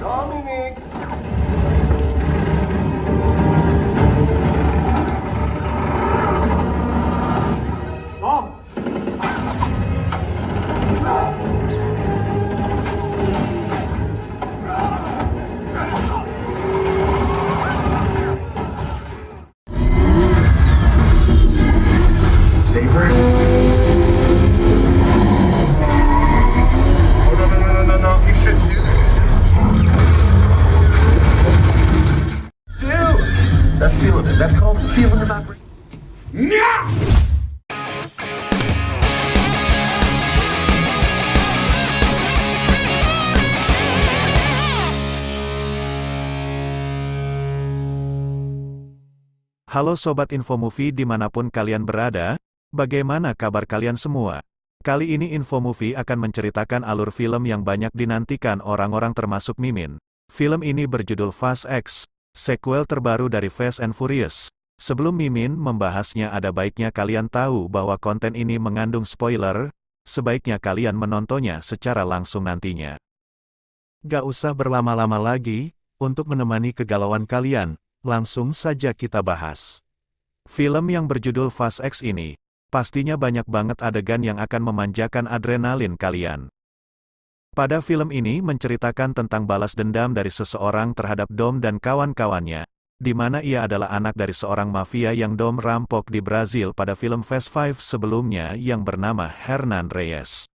Dominic! Dom! Safer? Oh, no. You shouldn't do this. Dude! That's feeling it. That's called feeling the vibration. Yeah! Halo Sobat Infomovie dimanapun kalian berada, bagaimana kabar kalian semua? Kali ini Infomovie akan menceritakan alur film yang banyak dinantikan orang-orang termasuk Mimin. Film ini berjudul Fast X, sequel terbaru dari Fast and Furious. Sebelum Mimin membahasnya ada baiknya kalian tahu bahwa konten ini mengandung spoiler, sebaiknya kalian menontonnya secara langsung nantinya. Gak usah berlama-lama lagi, untuk menemani kegalauan kalian. Langsung saja kita bahas. Film yang berjudul Fast X ini, pastinya banyak banget adegan yang akan memanjakan adrenalin kalian. Pada film ini menceritakan tentang balas dendam dari seseorang terhadap Dom dan kawan-kawannya, di mana ia adalah anak dari seorang mafia yang Dom rampok di Brazil pada film Fast Five sebelumnya yang bernama Hernan Reyes.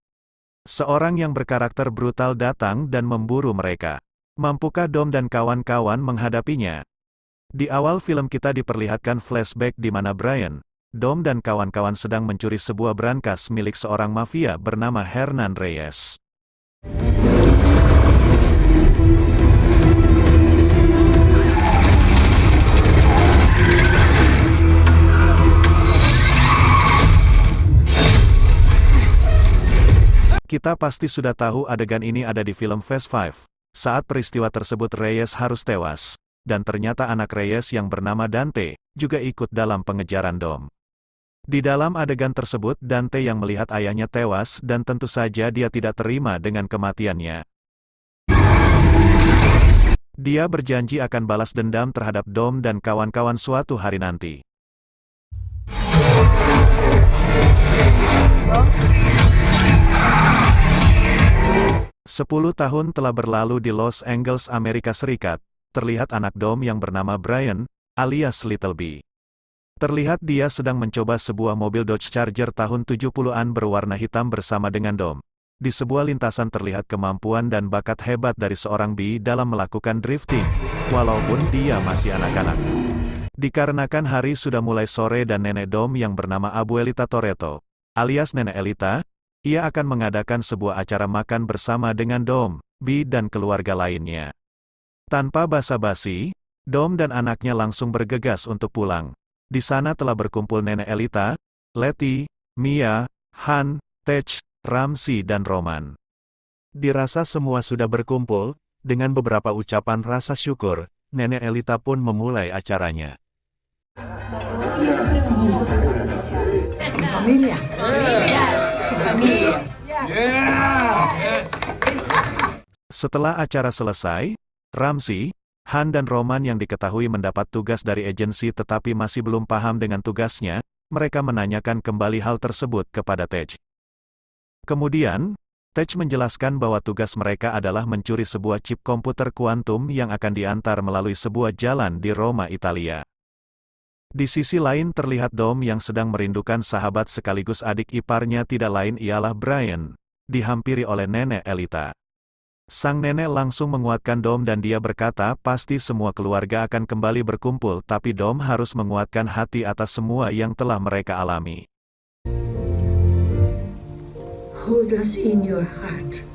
Seorang yang berkarakter brutal datang dan memburu mereka. Mampukah Dom dan kawan-kawan menghadapinya? Di awal film kita diperlihatkan flashback di mana Brian, Dom dan kawan-kawan sedang mencuri sebuah brankas milik seorang mafia bernama Hernan Reyes. Kita pasti sudah tahu adegan ini ada di film Fast Five. Saat peristiwa tersebut Reyes harus tewas. Dan ternyata anak Reyes yang bernama Dante, juga ikut dalam pengejaran Dom. Di dalam adegan tersebut Dante yang melihat ayahnya tewas dan tentu saja dia tidak terima dengan kematiannya. Dia berjanji akan balas dendam terhadap Dom dan kawan-kawan suatu hari nanti. Sepuluh tahun telah berlalu di Los Angeles, Amerika Serikat. Terlihat anak Dom yang bernama Brian, alias Little B. Terlihat dia sedang mencoba sebuah mobil Dodge Charger tahun 70-an berwarna hitam bersama dengan Dom. Di sebuah lintasan terlihat kemampuan dan bakat hebat dari seorang B dalam melakukan drifting, walaupun dia masih anak-anak. Dikarenakan hari sudah mulai sore dan nenek Dom yang bernama Abuelita Toretto, alias Nenek Elita, ia akan mengadakan sebuah acara makan bersama dengan Dom, B dan keluarga lainnya. Tanpa basa-basi, Dom dan anaknya langsung bergegas untuk pulang. Di sana telah berkumpul Nenek Elita, Letty, Mia, Han, Tej, Ramsey dan Roman. Dirasa semua sudah berkumpul, dengan beberapa ucapan rasa syukur, Nenek Elita pun memulai acaranya. Setelah acara selesai, Ramsey, Han dan Roman yang diketahui mendapat tugas dari agensi tetapi masih belum paham dengan tugasnya, mereka menanyakan kembali hal tersebut kepada Tej. Kemudian, Tej menjelaskan bahwa tugas mereka adalah mencuri sebuah chip komputer kuantum yang akan diantar melalui sebuah jalan di Roma, Italia. Di sisi lain terlihat Dom yang sedang merindukan sahabat sekaligus adik iparnya tidak lain ialah Brian, dihampiri oleh Nenek Elita. Sang nenek langsung menguatkan Dom dan dia berkata pasti semua keluarga akan kembali berkumpul tapi Dom harus menguatkan hati atas semua yang telah mereka alami. Hold us in your heart.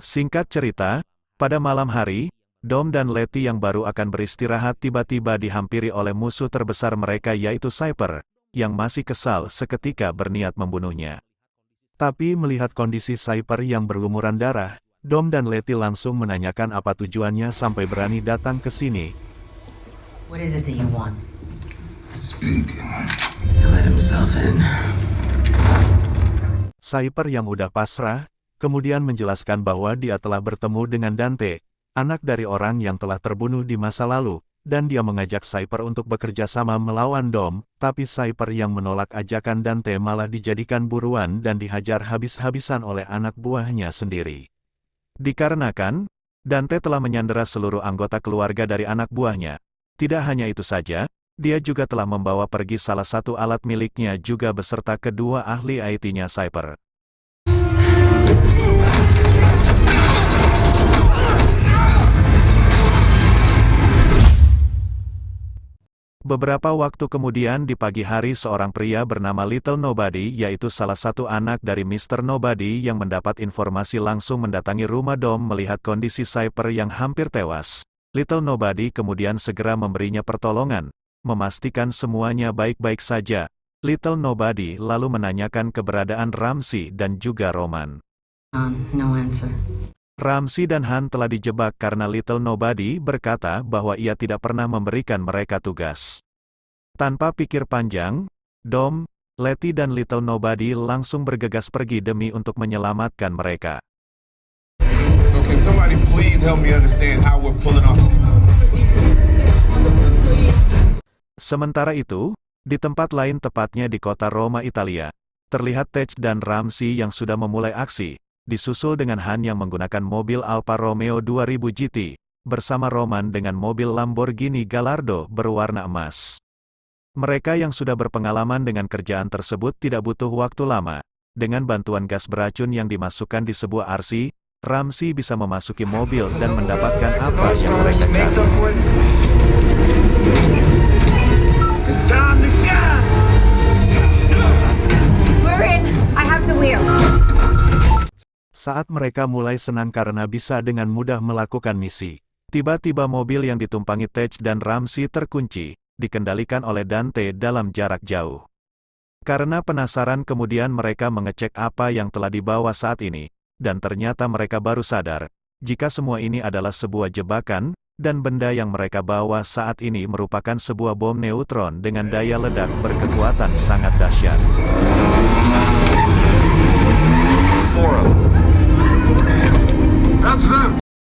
Singkat cerita, pada malam hari, Dom dan Letty yang baru akan beristirahat tiba-tiba dihampiri oleh musuh terbesar mereka yaitu Cyper, yang masih kesal seketika berniat membunuhnya. Tapi melihat kondisi Cyper yang berlumuran darah, Dom dan Letty langsung menanyakan apa tujuannya sampai berani datang ke sini. What is it that you want? Speak. He let himself in. Cyper yang udah pasrah, kemudian menjelaskan bahwa dia telah bertemu dengan Dante, anak dari orang yang telah terbunuh di masa lalu, dan dia mengajak Cyper untuk bekerja sama melawan Dom, tapi Cyper yang menolak ajakan Dante malah dijadikan buruan dan dihajar habis-habisan oleh anak buahnya sendiri. Dikarenakan, Dante telah menyandera seluruh anggota keluarga dari anak buahnya. Tidak hanya itu saja, dia juga telah membawa pergi salah satu alat miliknya juga beserta kedua ahli IT-nya Cyper. Beberapa waktu kemudian di pagi hari seorang pria bernama Little Nobody yaitu salah satu anak dari Mr. Nobody yang mendapat informasi langsung mendatangi rumah Dom melihat kondisi Cyper yang hampir tewas. Little Nobody kemudian segera memberinya pertolongan, memastikan semuanya baik-baik saja. Little Nobody lalu menanyakan keberadaan Ramsey dan juga Roman. No answer. Ramsey dan Han telah dijebak karena Little Nobody berkata bahwa ia tidak pernah memberikan mereka tugas. Tanpa pikir panjang, Dom, Letty dan Little Nobody langsung bergegas pergi demi untuk menyelamatkan mereka. So can somebody please help me understand how we're pulling off? Sementara itu, di tempat lain tepatnya di kota Roma, Italia, terlihat Tej dan Ramsey yang sudah memulai aksi, disusul dengan Han yang menggunakan mobil Alfa Romeo 2000 GT, bersama Roman dengan mobil Lamborghini Gallardo berwarna emas. Mereka yang sudah berpengalaman dengan kerjaan tersebut tidak butuh waktu lama. Dengan bantuan gas beracun yang dimasukkan di sebuah RC, Ramsey bisa memasuki mobil dan mendapatkan apa yang mereka cari. It's time to shine! We're in. I have the wheel. Saat mereka mulai senang karena bisa dengan mudah melakukan misi, tiba-tiba mobil yang ditumpangi Tej dan Ramsey terkunci, dikendalikan oleh Dante dalam jarak jauh. Karena penasaran kemudian mereka mengecek apa yang telah dibawa saat ini, dan ternyata mereka baru sadar, jika semua ini adalah sebuah jebakan, dan benda yang mereka bawa saat ini merupakan sebuah bom neutron dengan daya ledak berkekuatan sangat dahsyat.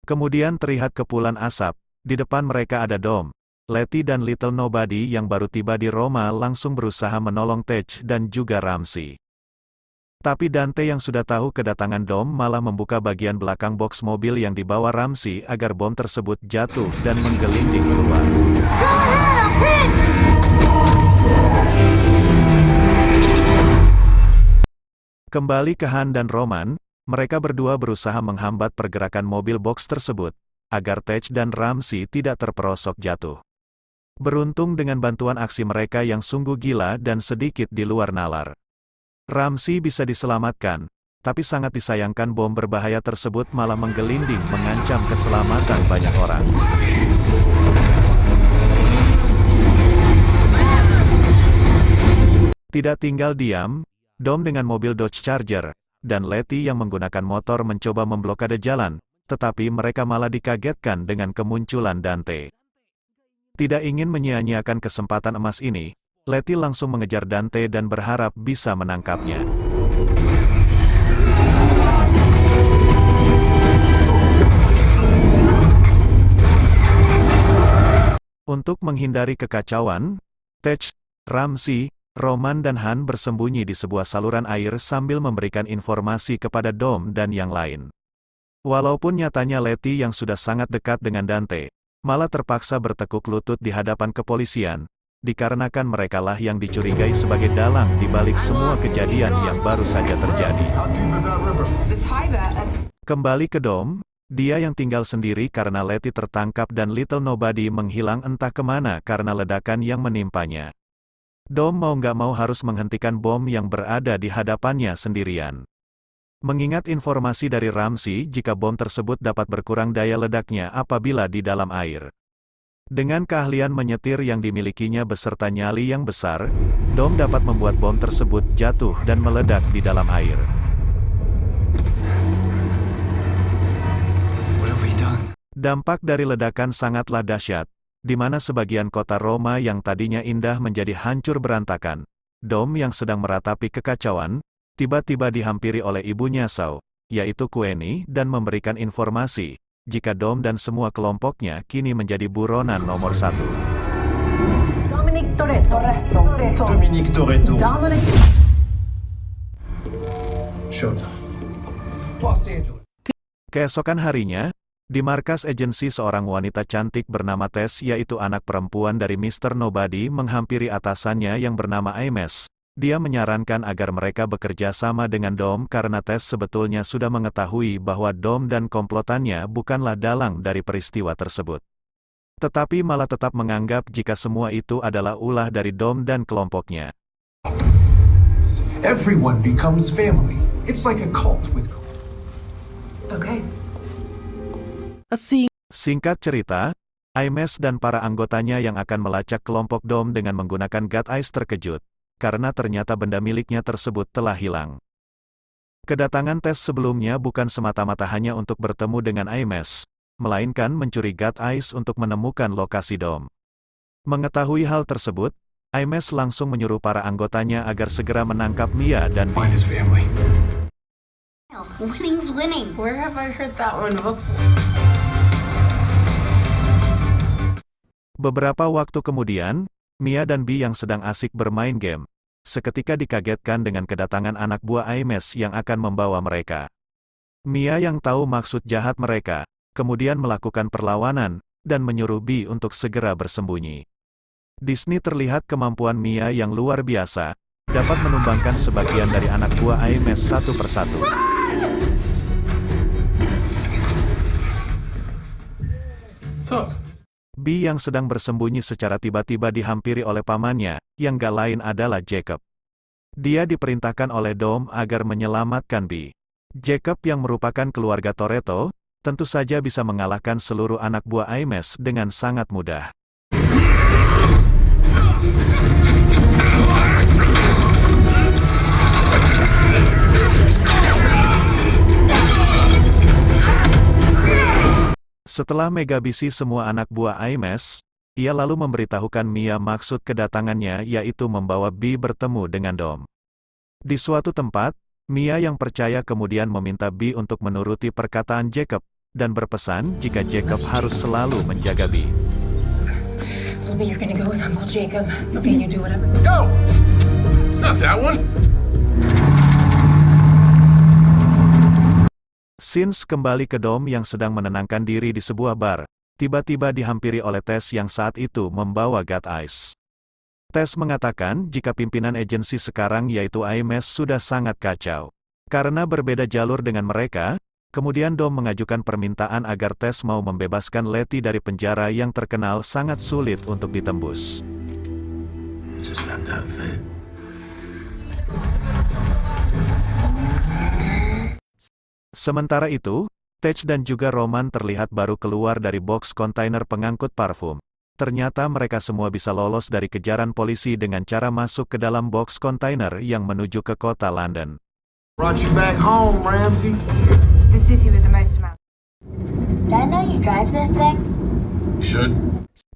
Kemudian terlihat kepulan asap, di depan mereka ada Dom, Letty dan Little Nobody yang baru tiba di Roma langsung berusaha menolong Tej dan juga Ramsey. Tapi Dante yang sudah tahu kedatangan Dom malah membuka bagian belakang box mobil yang dibawa Ramsey agar bom tersebut jatuh dan menggelinding keluar. Kembali ke Han dan Roman, mereka berdua berusaha menghambat pergerakan mobil box tersebut, agar Tej dan Ramsey tidak terperosok jatuh. Beruntung dengan bantuan aksi mereka yang sungguh gila dan sedikit di luar nalar, Ramsey bisa diselamatkan, tapi sangat disayangkan bom berbahaya tersebut malah menggelinding mengancam keselamatan banyak orang. Tidak tinggal diam, Dom dengan mobil Dodge Charger, dan Letty yang menggunakan motor mencoba memblokade jalan, tetapi mereka malah dikagetkan dengan kemunculan Dante. Tidak ingin menyia-nyiakan kesempatan emas ini, Letty langsung mengejar Dante dan berharap bisa menangkapnya. Untuk menghindari kekacauan, Tej, Ramsey, Roman dan Han bersembunyi di sebuah saluran air sambil memberikan informasi kepada Dom dan yang lain. Walaupun nyatanya Letty yang sudah sangat dekat dengan Dante, malah terpaksa bertekuk lutut di hadapan kepolisian, dikarenakan merekalah yang dicurigai sebagai dalang di balik semua kejadian yang baru saja terjadi. Kembali ke Dom, dia yang tinggal sendiri karena Letty tertangkap dan Little Nobody menghilang entah kemana karena ledakan yang menimpanya. Dom mau nggak mau harus menghentikan bom yang berada di hadapannya sendirian. Mengingat informasi dari Ramsey jika bom tersebut dapat berkurang daya ledaknya apabila di dalam air. Dengan keahlian menyetir yang dimilikinya beserta nyali yang besar, Dom dapat membuat bom tersebut jatuh dan meledak di dalam air. Dampak dari ledakan sangatlah dahsyat, di mana sebagian kota Roma yang tadinya indah menjadi hancur berantakan. Dom yang sedang meratapi kekacauan, tiba-tiba dihampiri oleh ibunya Saw, yaitu Queenie, dan memberikan informasi jika Dom dan semua kelompoknya kini menjadi buronan nomor 1. Dominic Toretto. Dominique Toretto. Dominic. Showtime. Los Angeles. Keesokan harinya, di markas agensi seorang wanita cantik bernama Tess, yaitu anak perempuan dari Mr. Nobody, menghampiri atasannya yang bernama Ames. Dia menyarankan agar mereka bekerja sama dengan Dom karena Tess sebetulnya sudah mengetahui bahwa Dom dan komplotannya bukanlah dalang dari peristiwa tersebut. Tetapi malah tetap menganggap jika semua itu adalah ulah dari Dom dan kelompoknya. Everyone becomes family. It's like a cult with. Okay. Singkat cerita, Ames dan para anggotanya yang akan melacak kelompok Dom dengan menggunakan God Eyes terkejut, karena ternyata benda miliknya tersebut telah hilang. Kedatangan Tess sebelumnya bukan semata-mata hanya untuk bertemu dengan Ames, melainkan mencuri God Eyes untuk menemukan lokasi Dom. Mengetahui hal tersebut, Ames langsung menyuruh para anggotanya agar segera menangkap Mia dan Find Vi. his family. Winning's winning. Where have I heard that one before? Beberapa waktu kemudian, Mia dan Vi yang sedang asik bermain game, seketika dikagetkan dengan kedatangan anak buah Ames yang akan membawa mereka. Mia yang tahu maksud jahat mereka, kemudian melakukan perlawanan, dan menyuruh Vi untuk segera bersembunyi. Di sini terlihat kemampuan Mia yang luar biasa, dapat menumbangkan sebagian dari anak buah Ames satu persatu. Vi yang sedang bersembunyi secara tiba-tiba dihampiri oleh pamannya, yang gak lain adalah Jacob. Dia diperintahkan oleh Dom agar menyelamatkan Vi. Jacob yang merupakan keluarga Toretto, tentu saja bisa mengalahkan seluruh anak buah Ames dengan sangat mudah. Setelah menghabisi semua anak buah Ames, ia lalu memberitahukan Mia maksud kedatangannya, yaitu membawa Vi bertemu dengan Dom. Di suatu tempat, Mia yang percaya kemudian meminta Vi untuk menuruti perkataan Jacob, dan berpesan jika Jacob harus selalu menjaga Vi. Maybe you're gonna go with Uncle Jacob. Okay, you do whatever. Go! It's not that one. Scenes kembali ke Dom yang sedang menenangkan diri di sebuah bar, tiba-tiba dihampiri oleh Tess yang saat itu membawa God Eyes. Tess mengatakan jika pimpinan agensi sekarang yaitu Ames sudah sangat kacau. Karena berbeda jalur dengan mereka, kemudian Dom mengajukan permintaan agar Tess mau membebaskan Letty dari penjara yang terkenal sangat sulit untuk ditembus. Just not that fit. Sementara itu, Tej dan juga Roman terlihat baru keluar dari box kontainer pengangkut parfum. Ternyata mereka semua bisa lolos dari kejaran polisi dengan cara masuk ke dalam box kontainer yang menuju ke kota London. Brought you back home, Ramsey. The sissy with the most amount. Did I know you drive this thing? Should.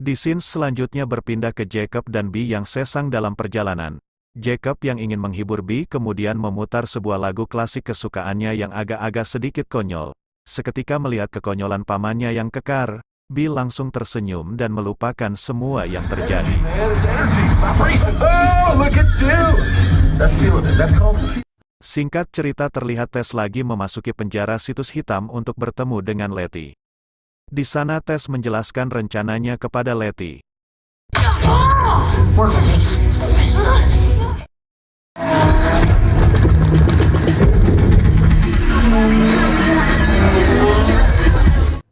Di scene selanjutnya berpindah ke Jacob dan Vi yang sesang dalam perjalanan. Jacob yang ingin menghibur Vi kemudian memutar sebuah lagu klasik kesukaannya yang agak-agak sedikit konyol. Seketika melihat kekonyolan pamannya yang kekar, Vi langsung tersenyum dan melupakan semua yang terjadi. Man, it's energy. Vibration. Oh, look at you. That's feeling it. That's called. Singkat cerita terlihat Tess lagi memasuki penjara situs hitam untuk bertemu dengan Letty. Di sana Tess menjelaskan rencananya kepada Letty. Work with me.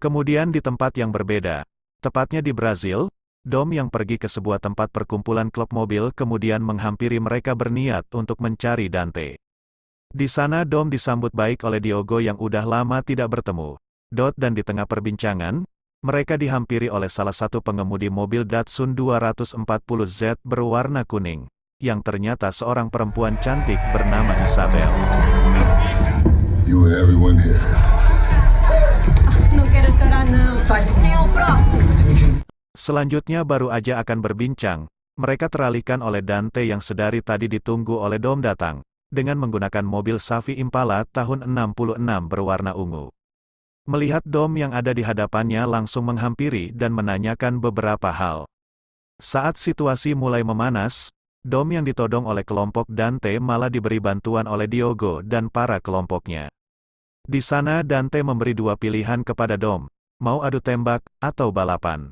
Kemudian di tempat yang berbeda, tepatnya di Brazil, Dom yang pergi ke sebuah tempat perkumpulan klub mobil kemudian menghampiri mereka berniat untuk mencari Dante. Di sana Dom disambut baik oleh Diogo yang udah lama tidak bertemu. Dan di tengah perbincangan, mereka dihampiri oleh salah satu pengemudi mobil Datsun 240Z berwarna kuning, yang ternyata seorang perempuan cantik bernama Isabel. You and everyone here. No quero chorar, não. Quem é o próximo? Selanjutnya baru aja akan berbincang, mereka teralihkan oleh Dante yang sedari tadi ditunggu oleh Dom datang. dengan menggunakan mobil Safi Impala tahun 66 berwarna ungu. Melihat Dom yang ada di hadapannya langsung menghampiri dan menanyakan beberapa hal. Saat situasi mulai memanas, Dom yang ditodong oleh kelompok Dante malah diberi bantuan oleh Diogo dan para kelompoknya. Di sana Dante memberi dua pilihan kepada Dom, mau adu tembak atau balapan.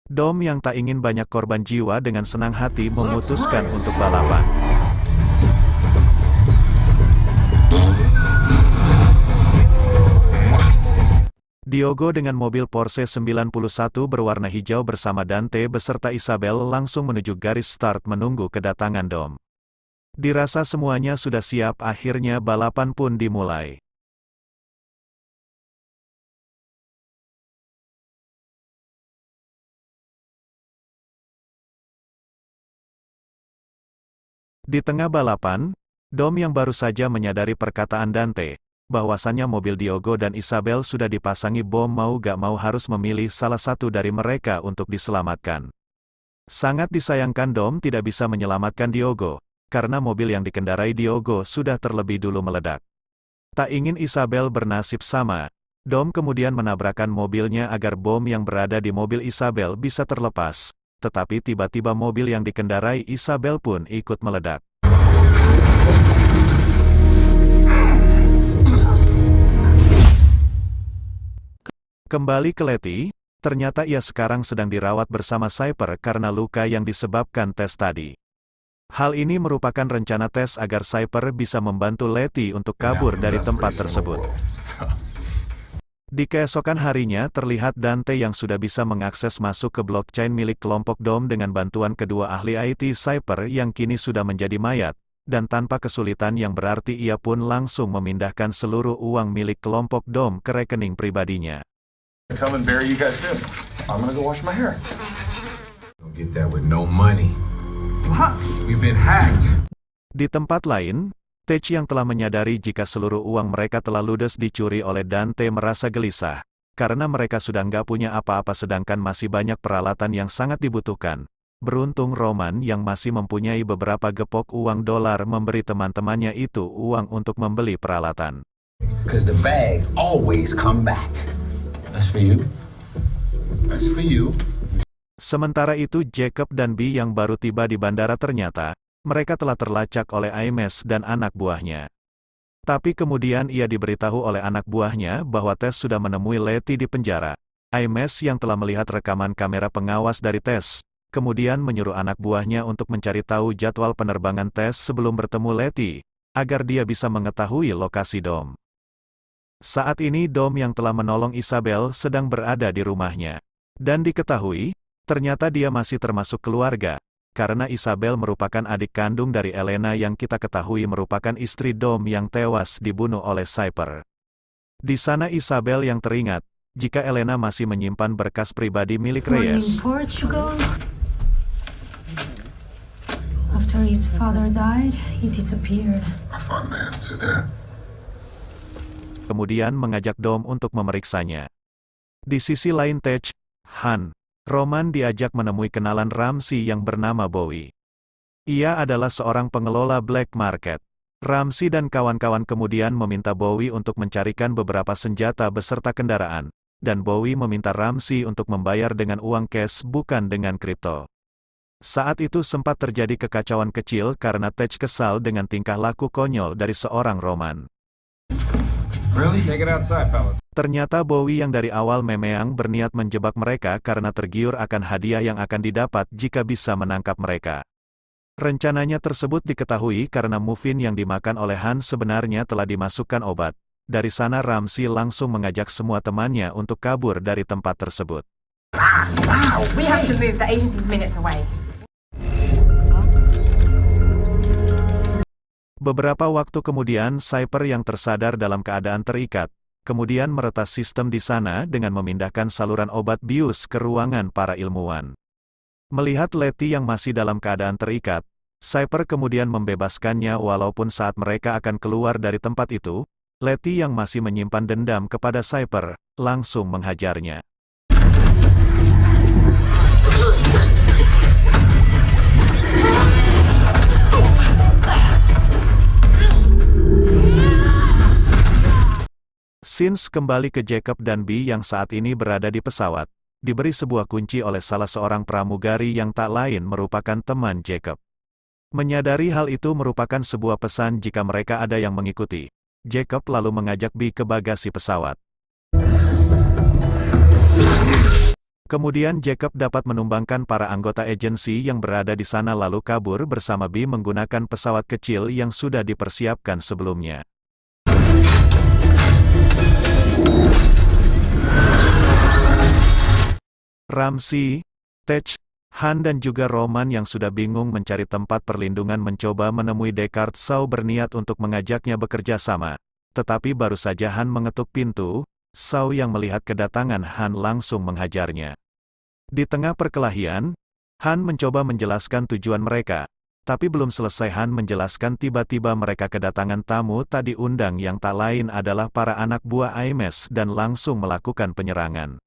Dom yang tak ingin banyak korban jiwa dengan senang hati memutuskan untuk balapan. Diogo dengan mobil Porsche 91 berwarna hijau bersama Dante beserta Isabel langsung menuju garis start menunggu kedatangan Dom. Dirasa semuanya sudah siap, akhirnya balapan pun dimulai. Di tengah balapan, Dom yang baru saja menyadari perkataan Dante, bahwasannya mobil Diogo dan Isabel sudah dipasangi bom, mau gak mau harus memilih salah satu dari mereka untuk diselamatkan. Sangat disayangkan Dom tidak bisa menyelamatkan Diogo, karena mobil yang dikendarai Diogo sudah terlebih dulu meledak. Tak ingin Isabel bernasib sama, Dom kemudian menabrakkan mobilnya agar bom yang berada di mobil Isabel bisa terlepas, tetapi tiba-tiba mobil yang dikendarai Isabel pun ikut meledak. Kembali ke Letty, ternyata ia sekarang sedang dirawat bersama Cyper karena luka yang disebabkan Tess tadi. Hal ini merupakan rencana Tess agar Cyper bisa membantu Letty untuk kabur dari tempat tersebut. Di keesokan harinya terlihat Dante yang sudah bisa mengakses masuk ke blockchain milik kelompok Dom dengan bantuan kedua ahli IT Cyper yang kini sudah menjadi mayat, dan tanpa kesulitan yang berarti ia pun langsung memindahkan seluruh uang milik kelompok Dom ke rekening pribadinya. Come and bury you guys soon. I'm gonna go wash my hair. Don't get that with no money. What? We've been hacked. Di tempat lain, Tech yang telah menyadari jika seluruh uang mereka telah ludes dicuri oleh Dante merasa gelisah, karena mereka sudah nggak punya apa-apa sedangkan masih banyak peralatan yang sangat dibutuhkan. Beruntung Roman yang masih mempunyai beberapa gepok uang dolar memberi teman-temannya itu uang untuk membeli peralatan. Cause the bag always come back. That's for you. That's for you. Sementara itu Jacob dan B yang baru tiba di bandara ternyata, mereka telah terlacak oleh Aimes dan anak buahnya. Tapi kemudian ia diberitahu oleh anak buahnya bahwa Tess sudah menemui Letty di penjara. Aimes yang telah melihat rekaman kamera pengawas dari Tess, kemudian menyuruh anak buahnya untuk mencari tahu jadwal penerbangan Tess sebelum bertemu Letty, agar dia bisa mengetahui lokasi Dom. Saat ini Dom yang telah menolong Isabel sedang berada di rumahnya. Dan diketahui, ternyata dia masih termasuk keluarga, karena Isabel merupakan adik kandung dari Elena yang kita ketahui merupakan istri Dom yang tewas dibunuh oleh Cyper. Di sana Isabel yang teringat, jika Elena masih menyimpan berkas pribadi milik Reyes. Portugal. After his father died, he disappeared. I found the answer there. Kemudian mengajak Dom untuk memeriksanya. Di sisi lain Tech, Han, Roman diajak menemui kenalan Ramsey yang bernama Bowie. Ia adalah seorang pengelola black market. Ramsey dan kawan-kawan kemudian meminta Bowie untuk mencarikan beberapa senjata beserta kendaraan, dan Bowie meminta Ramsey untuk membayar dengan uang cash bukan dengan kripto. Saat itu sempat terjadi kekacauan kecil karena Tech kesal dengan tingkah laku konyol dari seorang Roman. Really? Take it outside, fellas. Ternyata Bowie yang dari awal memeang berniat menjebak mereka karena tergiur akan hadiah yang akan didapat jika bisa menangkap mereka. Rencananya tersebut diketahui karena muffin yang dimakan oleh Han sebenarnya telah dimasukkan obat. Dari sana Ramsey langsung mengajak semua temannya untuk kabur dari tempat tersebut. We have to move. The agency's minutes away. Beberapa waktu kemudian Cyper yang tersadar dalam keadaan terikat, kemudian meretas sistem di sana dengan memindahkan saluran obat bius ke ruangan para ilmuwan. Melihat Letty yang masih dalam keadaan terikat, Cyper kemudian membebaskannya walaupun saat mereka akan keluar dari tempat itu, Letty yang masih menyimpan dendam kepada Cyper, langsung menghajarnya. Scenes kembali ke Jacob dan Bee yang saat ini berada di pesawat, diberi sebuah kunci oleh salah seorang pramugari yang tak lain merupakan teman Jacob. Menyadari hal itu merupakan sebuah pesan jika mereka ada yang mengikuti. Jacob lalu mengajak Bee ke bagasi pesawat. Kemudian Jacob dapat menumbangkan para anggota agensi yang berada di sana lalu kabur bersama Bee menggunakan pesawat kecil yang sudah dipersiapkan sebelumnya. Ramsey, Tej, Han dan juga Roman yang sudah bingung mencari tempat perlindungan mencoba menemui Deckard. Shaw berniat untuk mengajaknya bekerja sama. Tetapi baru saja Han mengetuk pintu, Shaw yang melihat kedatangan Han langsung menghajarnya. Di tengah perkelahian, Han mencoba menjelaskan tujuan mereka. Tapi belum selesai Han menjelaskan tiba-tiba mereka kedatangan tamu tak diundang yang tak lain adalah para anak buah Aimes dan langsung melakukan penyerangan.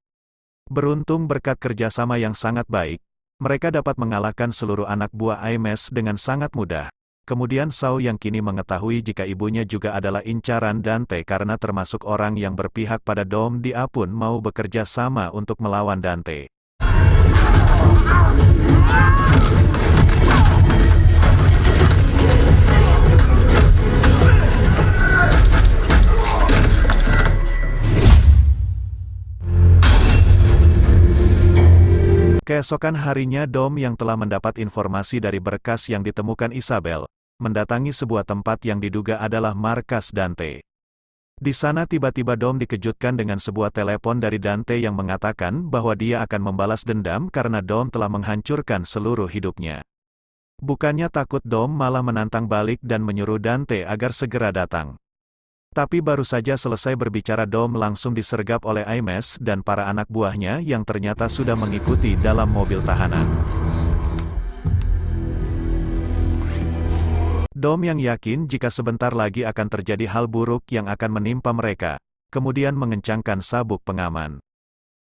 Beruntung berkat kerjasama yang sangat baik, mereka dapat mengalahkan seluruh anak buah Aimes dengan sangat mudah. Kemudian Shaw yang kini mengetahui jika ibunya juga adalah incaran Dante karena termasuk orang yang berpihak pada Dom Dia pun mau bekerja sama untuk melawan Dante. Keesokan harinya Dom yang telah mendapat informasi dari berkas yang ditemukan Isabel, mendatangi sebuah tempat yang diduga adalah markas Dante. Di sana tiba-tiba Dom dikejutkan dengan sebuah telepon dari Dante yang mengatakan bahwa dia akan membalas dendam karena Dom telah menghancurkan seluruh hidupnya. Bukannya takut, Dom malah menantang balik dan menyuruh Dante agar segera datang. Tapi baru saja selesai berbicara Dom langsung disergap oleh Aimes dan para anak buahnya yang ternyata sudah mengikuti dalam mobil tahanan. Dom yang yakin jika sebentar lagi akan terjadi hal buruk yang akan menimpa mereka, kemudian mengencangkan sabuk pengaman.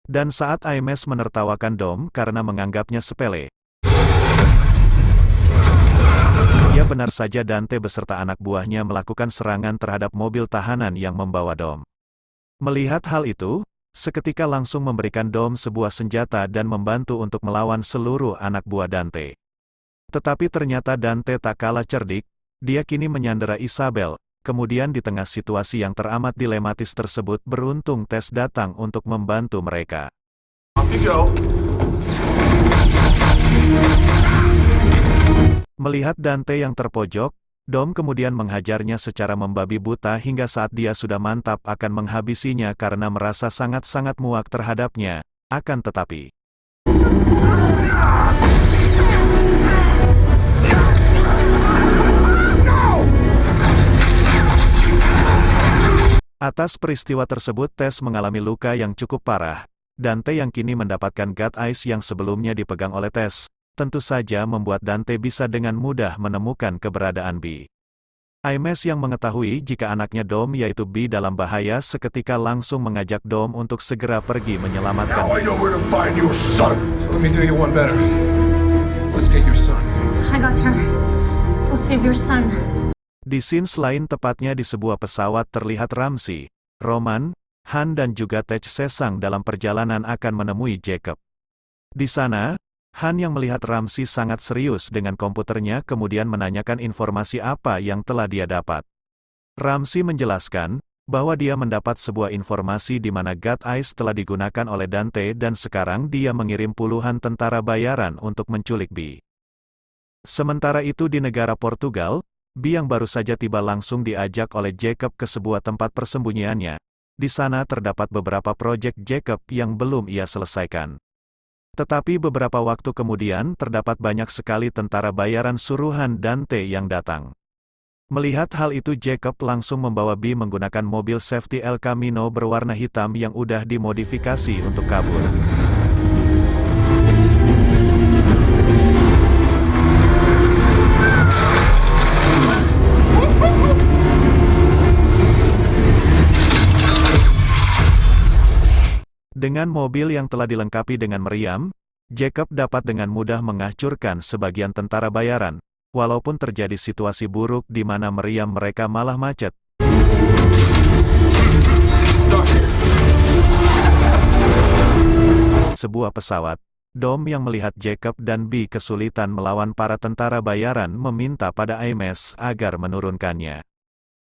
Dan saat Aimes menertawakan Dom karena menganggapnya sepele, ya benar saja Dante beserta anak buahnya melakukan serangan terhadap mobil tahanan yang membawa Dom. Melihat hal itu, seketika langsung memberikan Dom sebuah senjata dan membantu untuk melawan seluruh anak buah Dante. Tetapi ternyata Dante tak kalah cerdik, dia kini menyandera Isabel. Kemudian di tengah situasi yang teramat dilematis tersebut beruntung Tess datang untuk membantu mereka. Melihat Dante yang terpojok, Dom kemudian menghajarnya secara membabi buta hingga saat dia sudah mantap akan menghabisinya karena merasa sangat-sangat muak terhadapnya. Akan tetapi, atas peristiwa tersebut Tess mengalami luka yang cukup parah. Dante yang kini mendapatkan God Eyes yang sebelumnya dipegang oleh Tess, tentu saja membuat Dante bisa dengan mudah menemukan keberadaan Bee. Aimes yang mengetahui jika anaknya Dom yaitu Bee dalam bahaya seketika langsung mengajak Dom untuk segera pergi menyelamatkan Bee. I got her. We'll save your son. Di scenes lain tepatnya di sebuah pesawat terlihat Ramsey, Roman, Han dan juga Tej Sesang dalam perjalanan akan menemui Jacob. Di sana, Han yang melihat Ramsey sangat serius dengan komputernya kemudian menanyakan informasi apa yang telah dia dapat. Ramsey menjelaskan bahwa dia mendapat sebuah informasi di mana God Eyes telah digunakan oleh Dante dan sekarang dia mengirim puluhan tentara bayaran untuk menculik Bee. Sementara itu di negara Portugal, Bee yang baru saja tiba langsung diajak oleh Jacob ke sebuah tempat persembunyiannya. Di sana terdapat beberapa proyek Jacob yang belum ia selesaikan. Tetapi beberapa waktu kemudian terdapat banyak sekali tentara bayaran suruhan Dante yang datang. Melihat hal itu Jacob langsung membawa Bee menggunakan mobil safety El Camino berwarna hitam yang udah dimodifikasi untuk kabur. Dengan mobil yang telah dilengkapi dengan meriam, Jacob dapat dengan mudah menghancurkan sebagian tentara bayaran, walaupun terjadi situasi buruk di mana meriam mereka malah macet. stuck here. Sebuah pesawat. Dom yang melihat Jacob dan B kesulitan melawan para tentara bayaran meminta pada Ames agar menurunkannya.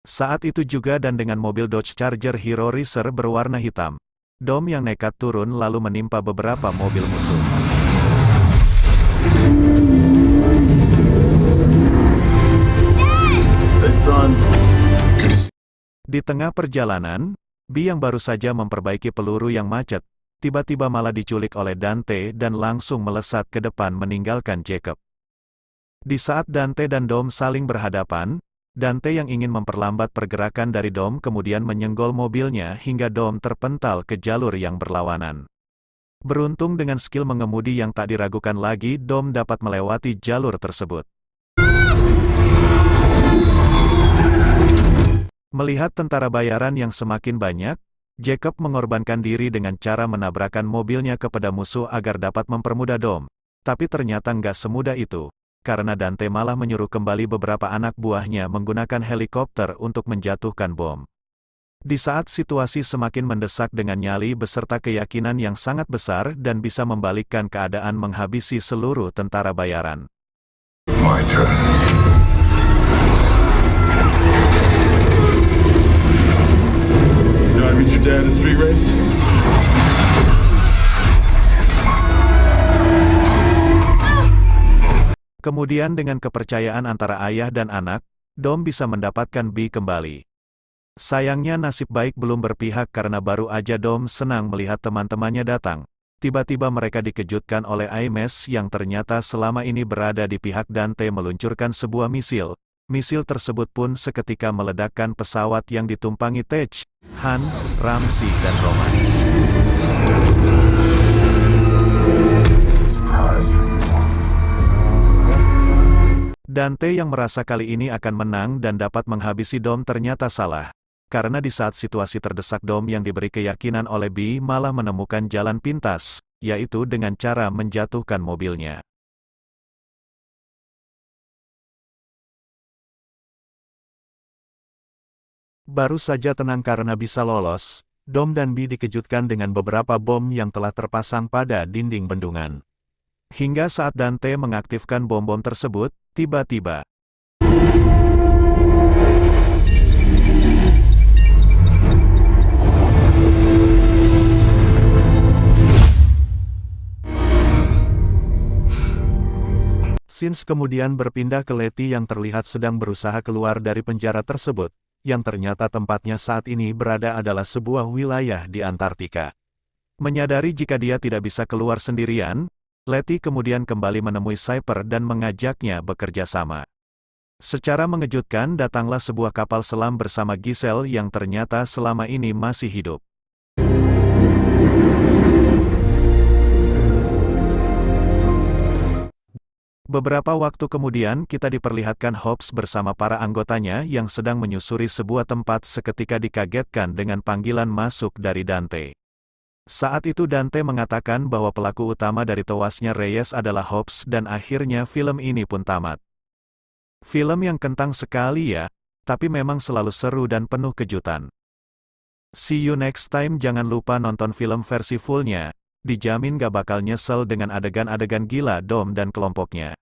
Saat itu juga dan dengan mobil Dodge Charger Hero Racer berwarna hitam. Dom yang nekat turun lalu menimpa beberapa mobil musuh. Hey, son. Di tengah perjalanan, B yang baru saja memperbaiki peluru yang macet, tiba-tiba malah diculik oleh Dante dan langsung melesat ke depan meninggalkan Jacob. Di saat Dante dan Dom saling berhadapan, Dante yang ingin memperlambat pergerakan dari Dom kemudian menyenggol mobilnya hingga Dom terpental ke jalur yang berlawanan. Beruntung dengan skill mengemudi yang tak diragukan lagi, Dom dapat melewati jalur tersebut. Melihat tentara bayaran yang semakin banyak, Jacob mengorbankan diri dengan cara menabrakkan mobilnya kepada musuh agar dapat mempermudah Dom. Tapi ternyata nggak semudah itu, karena Dante malah menyuruh kembali beberapa anak buahnya menggunakan helikopter untuk menjatuhkan bom. Di saat situasi semakin mendesak dengan nyali beserta keyakinan yang sangat besar dan bisa membalikkan keadaan menghabisi seluruh tentara bayaran. My turn. You know how to meet your dad in a street race? Kemudian dengan kepercayaan antara ayah dan anak, Dom bisa mendapatkan B kembali. Sayangnya nasib baik belum berpihak karena baru aja Dom senang melihat teman-temannya datang. Tiba-tiba mereka dikejutkan oleh Ames yang ternyata selama ini berada di pihak Dante meluncurkan sebuah misil. Misil tersebut pun seketika meledakkan pesawat yang ditumpangi Tej, Han, Ramsey, dan Roman. Surprise for you. Dante yang merasa kali ini akan menang dan dapat menghabisi Dom ternyata salah. Karena di saat situasi terdesak Dom yang diberi keyakinan oleh B malah menemukan jalan pintas, yaitu dengan cara menjatuhkan mobilnya. Baru saja tenang karena bisa lolos, Dom dan B dikejutkan dengan beberapa bom yang telah terpasang pada dinding bendungan. Hingga saat Dante mengaktifkan bom-bom tersebut, tiba-tiba Scenes kemudian berpindah ke Letty yang terlihat sedang berusaha keluar dari penjara tersebut, yang ternyata tempatnya saat ini berada adalah sebuah wilayah di Antartika. Menyadari jika dia tidak bisa keluar sendirian, Letty kemudian kembali menemui Cyper dan mengajaknya bekerja sama. Secara mengejutkan datanglah sebuah kapal selam bersama Giselle yang ternyata selama ini masih hidup. Beberapa waktu kemudian kita diperlihatkan Hobbs bersama para anggotanya yang sedang menyusuri sebuah tempat seketika dikagetkan dengan panggilan masuk dari Dante. Saat itu Dante mengatakan bahwa pelaku utama dari tewasnya Reyes adalah Hobbs dan akhirnya film ini pun tamat. Film yang kentang sekali ya, tapi memang selalu seru dan penuh kejutan. See you next time, jangan lupa nonton film versi fullnya. Dijamin gak bakal nyesel dengan adegan-adegan gila Dom dan kelompoknya.